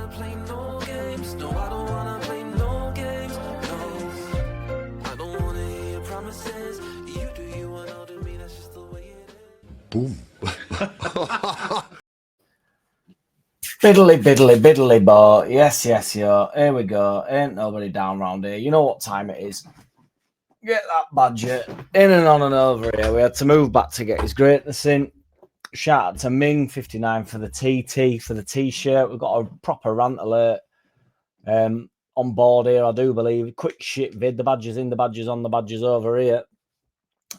wanna play no games. No, I don't wanna play no games. No, I don't wanna hear your promises. You do you and I'll do me. That's just the way it is. Boom. Biddly, biddly, biddly, but yes, yo. Here we go. Ain't nobody down round here. You know what time it is. Get that badger in and on and over here. We had to move back to get his greatness in. Shout out to Ming 59 for the TT, for the t-shirt. We've got a proper rant alert on board here, I do believe. Quick shit vid. The badger's in, the badger's on, the badger's over here.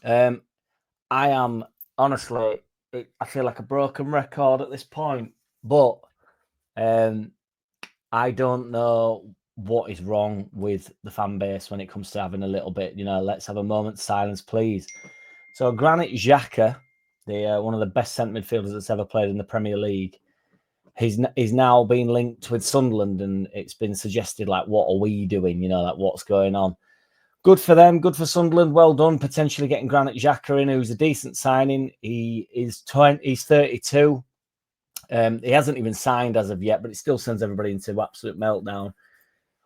I am, honestly, I feel like a broken record at this point. But I don't know what is wrong with the fan base when it comes to having a little bit, let's have a moment's silence, please. So Granit Xhaka, one of the best centre midfielders that's ever played in the Premier League, he's now been linked with Sunderland, and it's been suggested, like, what are we doing? Like, what's going on? Good for them, good for Sunderland, well done, potentially getting Granit Xhaka in, who's a decent signing. He's 32. He hasn't even signed as of yet, but it still sends everybody into absolute meltdown.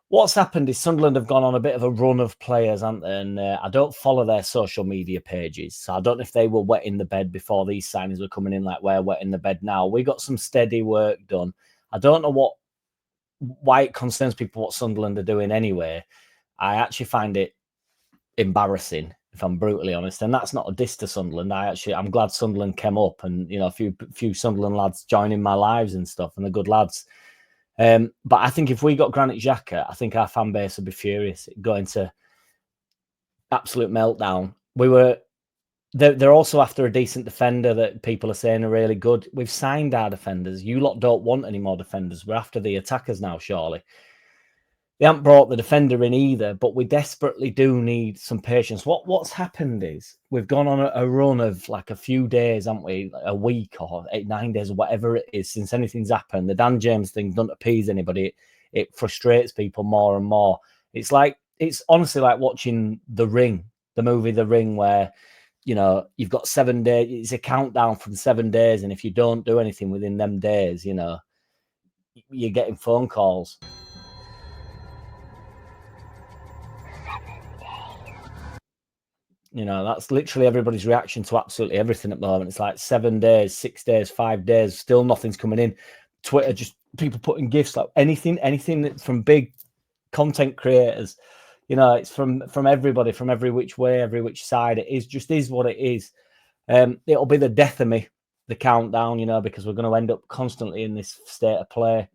What's happened is Sunderland have gone on a bit of a run of players, haven't they? And I don't follow their social media pages, so I don't know if they were wetting the bed before these signings were coming in like we're wetting the bed now. We got some steady work done. I don't know why it concerns people what Sunderland are doing anyway. I actually find it embarrassing, if I'm brutally honest. And that's not a diss to Sunderland. I'm glad Sunderland came up, and a few Sunderland lads joining my lives and stuff, and they're good lads. But I think if we got Granit Xhaka, I think our fan base would be furious, going to absolute meltdown. They're also after a decent defender that people are saying are really good. We've signed our defenders. You lot don't want any more defenders. We're after the attackers now, surely. They haven't brought the defender in either, but we desperately do need some patience. What's happened is we've gone on a run of like a few days, haven't we? Like a week or 8-9 days or whatever it is since anything's happened. The Dan James thing doesn't appease anybody. It frustrates people more and more. It's honestly like watching The Ring, the movie The Ring, where you've got 7 days. It's a countdown from 7 days, and if you don't do anything within them days, you're getting phone calls. That's literally everybody's reaction to absolutely everything at the moment. It's like 7 days, 6 days, 5 days, still nothing's coming in. Twitter, just people putting gifts, like anything that's from big content creators. It's from everybody, from every which way, every which side. It is what it is. It'll be the death of me, the countdown, because we're going to end up constantly in this state of play.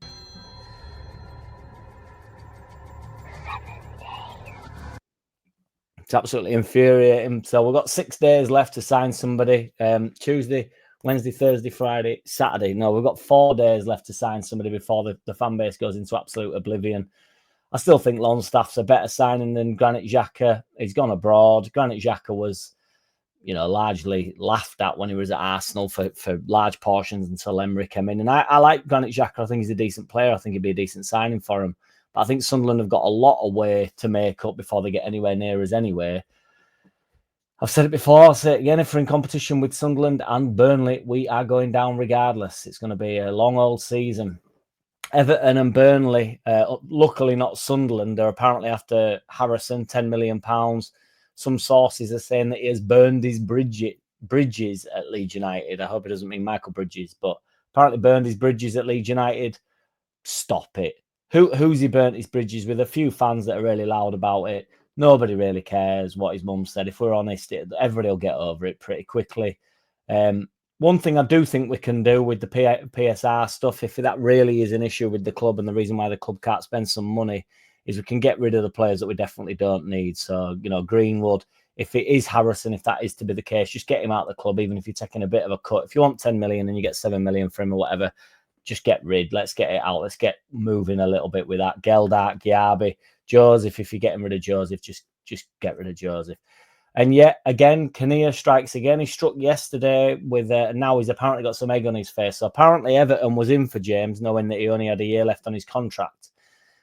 It's absolutely infuriating. So we've got 6 days left to sign somebody. Tuesday, Wednesday, Thursday, Friday, Saturday. No, we've got 4 days left to sign somebody before the fan base goes into absolute oblivion. I still think Longstaff's a better signing than Granit Xhaka. He's gone abroad. Granit Xhaka was, largely laughed at when he was at Arsenal for large portions until Emery came in. And I like Granit Xhaka. I think he's a decent player. I think he'd be a decent signing for him. I think Sunderland have got a lot of way to make up before they get anywhere near us anyway. I've said it before, I'll say it again. If we're in competition with Sunderland and Burnley, we are going down regardless. It's going to be a long old season. Everton and Burnley, luckily not Sunderland, they're apparently after Harrison, £10 million. Some sources are saying that he has burned his bridges at Leeds United. I hope it doesn't mean Michael Bridges, but apparently burned his bridges at Leeds United. Stop it. Who's he burnt his bridges with? A few fans that are really loud about it. Nobody really cares what his mum said. If we're honest, everybody will get over it pretty quickly. One thing I do think we can do with the PSR stuff, if that really is an issue with the club and the reason why the club can't spend some money, is we can get rid of the players that we definitely don't need. So, Greenwood, if it is Harrison, if that is to be the case, just get him out of the club, even if you're taking a bit of a cut. If you want 10 million and you get 7 million for him or whatever, just get rid. Let's get it out. Let's get moving a little bit with that. Geldark, Giabi, Joseph. If you're getting rid of Joseph, just get rid of Joseph. And yet again, Kinnear strikes again. He struck yesterday with, and now he's apparently got some egg on his face. So apparently Everton was in for James, knowing that he only had a year left on his contract.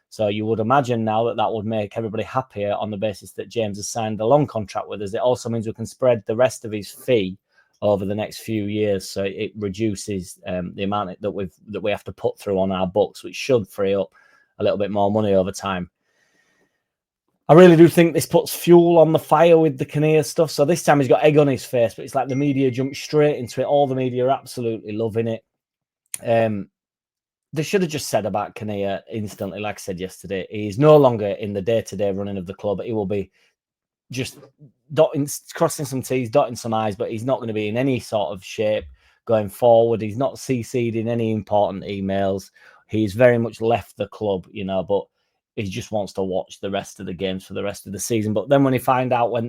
So you would imagine now that would make everybody happier on the basis that James has signed a long contract with us. It also means we can spread the rest of his fee over the next few years, so it reduces the amount that we have to put through on our books, which should free up a little bit more money over time. I really do think this puts fuel on the fire with the Kinnear stuff. So this time he's got egg on his face, but it's like the media jumped straight into it. All the media are absolutely loving it. They should have just said about Kinnear instantly, like I said yesterday. He's no longer in the day-to-day running of the club. He will be just crossing some T's, dotting some I's, but he's not going to be in any sort of shape going forward. He's not CC'd in any important emails. He's very much left the club, but he just wants to watch the rest of the games for the rest of the season. But then when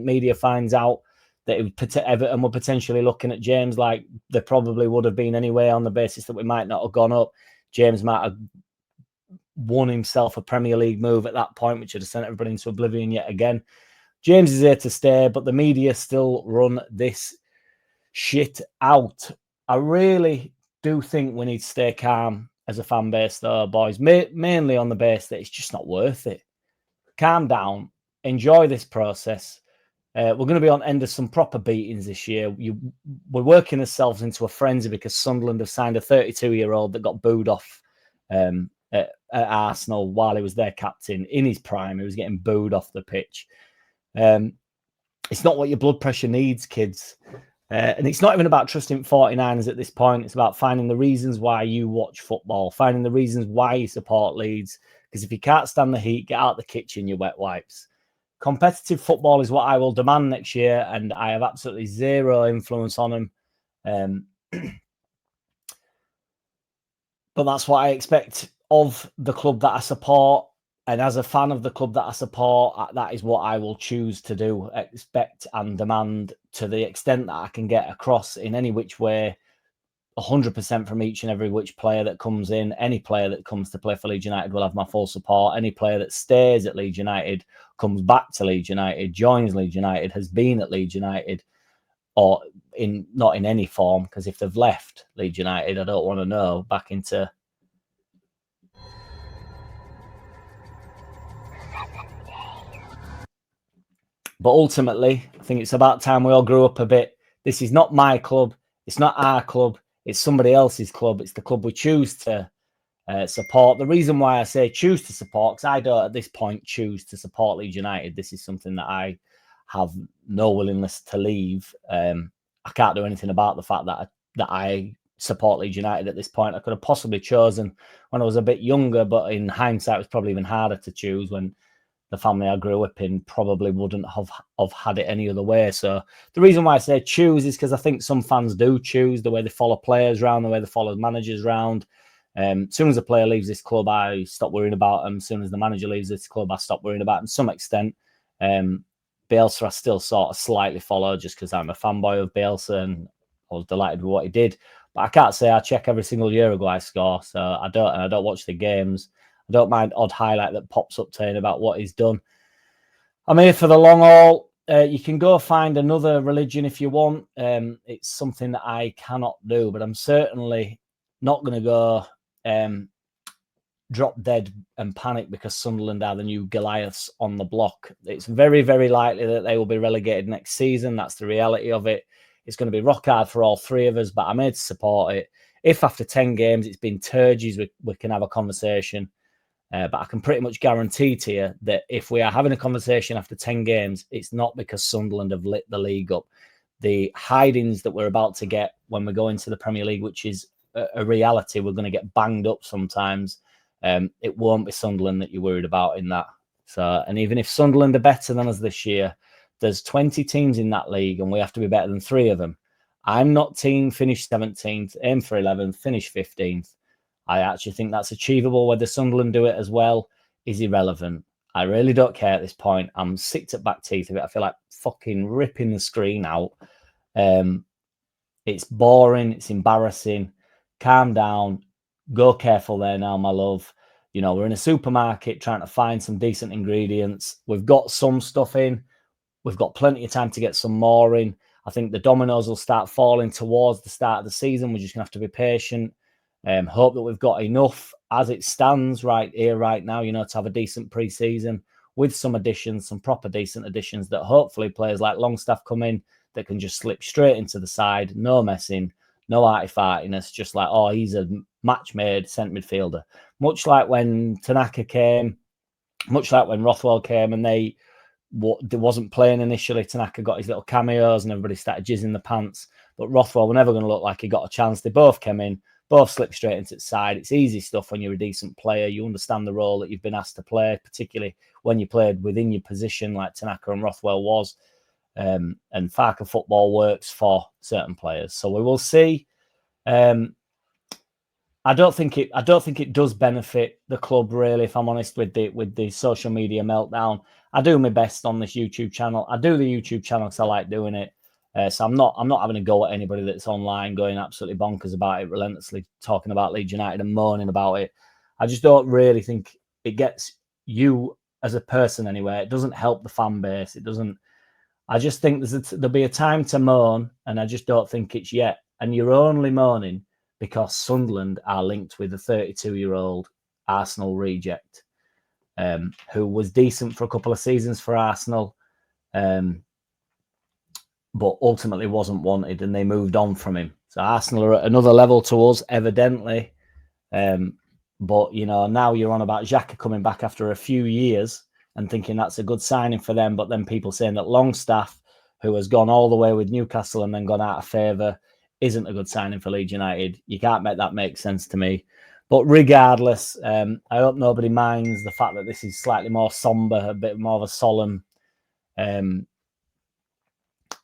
media finds out that Everton were potentially looking at James, like they probably would have been anyway, on the basis that we might not have gone up, James might have won himself a Premier League move at that point, which would have sent everybody into oblivion yet again. James is here to stay, but the media still run this shit out. I really do think we need to stay calm as a fan base, though, boys, mainly on the base that it's just not worth it. Calm down, enjoy this process. We're going to be on end of some proper beatings this year. We're working ourselves into a frenzy because Sunderland have signed a 32-year-old that got booed off at Arsenal while he was their captain in his prime. He was getting booed off the pitch. It's not what your blood pressure needs, kids. And it's not even about trusting 49ers at this point. It's about finding the reasons why you watch football, finding the reasons why you support Leeds. Because if you can't stand the heat, get out the kitchen, you wet wipes. Competitive football is what I will demand next year, and I have absolutely zero influence on them. But that's what I expect of the club that I support. And as a fan of the club that I support, that is what I will choose to do, expect and demand to the extent that I can get across in any which way, 100% from each and every which player that comes in. Any player that comes to play for Leeds United will have my full support. Any player that stays at Leeds United, comes back to Leeds United, joins Leeds United, has been at Leeds United, or not in any form, because if they've left Leeds United, I don't want to know, back into... But ultimately, I think it's about time we all grew up a bit. This is not my club. It's not our club. It's somebody else's club. It's the club we choose to support. The reason why I say choose to support, because I don't at this point choose to support Leeds United. This is something that I have no willingness to leave. I can't do anything about the fact that I support Leeds United at this point. I could have possibly chosen when I was a bit younger, but in hindsight, it was probably even harder to choose when the family I grew up in probably wouldn't have had it any other way. So the reason why I say choose is because I think some fans do choose the way they follow players around, the way they follow managers around. As soon as a player leaves this club, I stop worrying about them. As soon as the manager leaves this club, I stop worrying about them to some extent. Bielsa I still sort of slightly follow just because I'm a fanboy of Bielsa and I was delighted with what he did. But I can't say I check every single year ago I score. So I don't watch the games. I don't mind odd highlight that pops up to him about what he's done. I'm here for the long haul. You can go find another religion if you want. It's something that I cannot do, but I'm certainly not going to go drop dead and panic because Sunderland are the new Goliaths on the block. It's very, very likely that they will be relegated next season. That's the reality of it. It's going to be rock hard for all three of us, but I'm here to support it. If after 10 games it's been turgies, we can have a conversation. But I can pretty much guarantee to you that if we are having a conversation after 10 games, it's not because Sunderland have lit the league up. The hidings that we're about to get when we go into the Premier League, which is a reality, we're going to get banged up sometimes. It won't be Sunderland that you're worried about in that. So, and even if Sunderland are better than us this year, there's 20 teams in that league and we have to be better than 3 of them. I'm not team finish 17th, aim for 11th, finish 15th. I actually think that's achievable. Whether Sunderland do it as well is irrelevant. I really don't care at this point. I'm sick to back teeth of it. I feel like fucking ripping the screen out. It's boring. It's embarrassing. Calm down. Go careful there now, my love. You know, we're in a supermarket trying to find some decent ingredients. We've got some stuff in. We've got plenty of time to get some more in. I think the dominoes will start falling towards the start of the season. We're just going to have to be patient. Hope that we've got enough as it stands right here, right now, you know, to have a decent pre-season with some additions, some proper decent additions that hopefully players like Longstaff come in, that can just slip straight into the side, no messing, no arty-fartiness, just like, oh, he's a match-made centre midfielder. Much like when Tanaka came, much like when Rothwell came and they wasn't playing initially. Tanaka got his little cameos and everybody started jizzing the pants. But Rothwell were never going to look like he got a chance. They both came in, both slipped straight into the side. It's easy stuff when you're a decent player. You understand the role that you've been asked to play, particularly when you played within your position like Tanaka and Rothwell was. And Farker football works for certain players. So we will see. I don't think it does benefit the club really, if I'm honest, with the social media meltdown. I do my best on this YouTube channel. I do the YouTube channel because I like doing it. So I'm not having a go at anybody that's online going absolutely bonkers about it, relentlessly talking about Leeds United and moaning about it. I just don't really think it gets you as a person anywhere. It doesn't help the fan base. It doesn't. I just think there'll be a time to moan, and I just don't think it's yet. And you're only moaning because Sunderland are linked with a 32-year-old Arsenal reject who was decent for a couple of seasons for Arsenal, but ultimately wasn't wanted, and they moved on from him. So Arsenal are at another level to us, evidently. But, you know, now you're on about Xhaka coming back after a few years and thinking that's a good signing for them. But then people saying that Longstaff, who has gone all the way with Newcastle and then gone out of favour, isn't a good signing for Leeds United. You can't make that make sense to me. But regardless, I hope nobody minds the fact that this is slightly more somber, a bit more of a solemn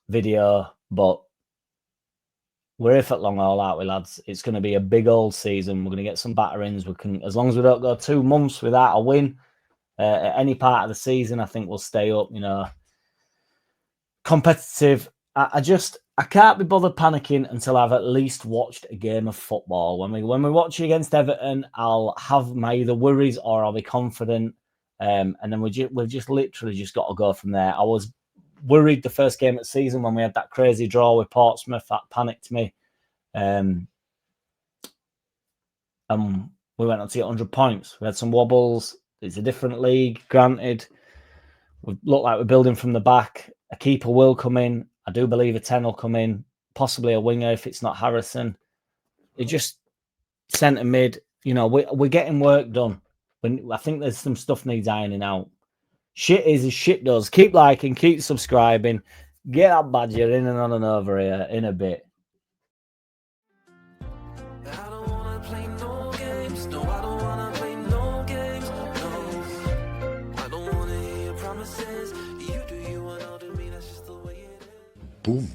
video. But we're here for long haul, aren't we, lads? It's going to be a big old season. We're going to get some batterings. We can, as long as we don't go 2 months without a win at any part of the season, I think we'll stay up. You know, competitive. I can't be bothered panicking until I've at least watched a game of football. When we watch it against Everton, I'll have my either worries or I'll be confident. And then we've just literally just got to go from there. I was worried the first game of the season when we had that crazy draw with Portsmouth. That panicked me. And we went on to get 100 points. We had some wobbles. It's a different league, granted. We look like we're building from the back. A keeper will come in. I do believe a 10 will come in, possibly a winger if it's not Harrison. It just centre mid. You know, we're getting work done. I think there's some stuff needs ironing out. Shit is as shit does. Keep liking, keep subscribing. Get that badger in and on and over here in a bit. I don't wanna play no games. No, I don't wanna play no games. No, I don't wanna hear your promises. You do you and I'll do me. That's just the way it is. Boom.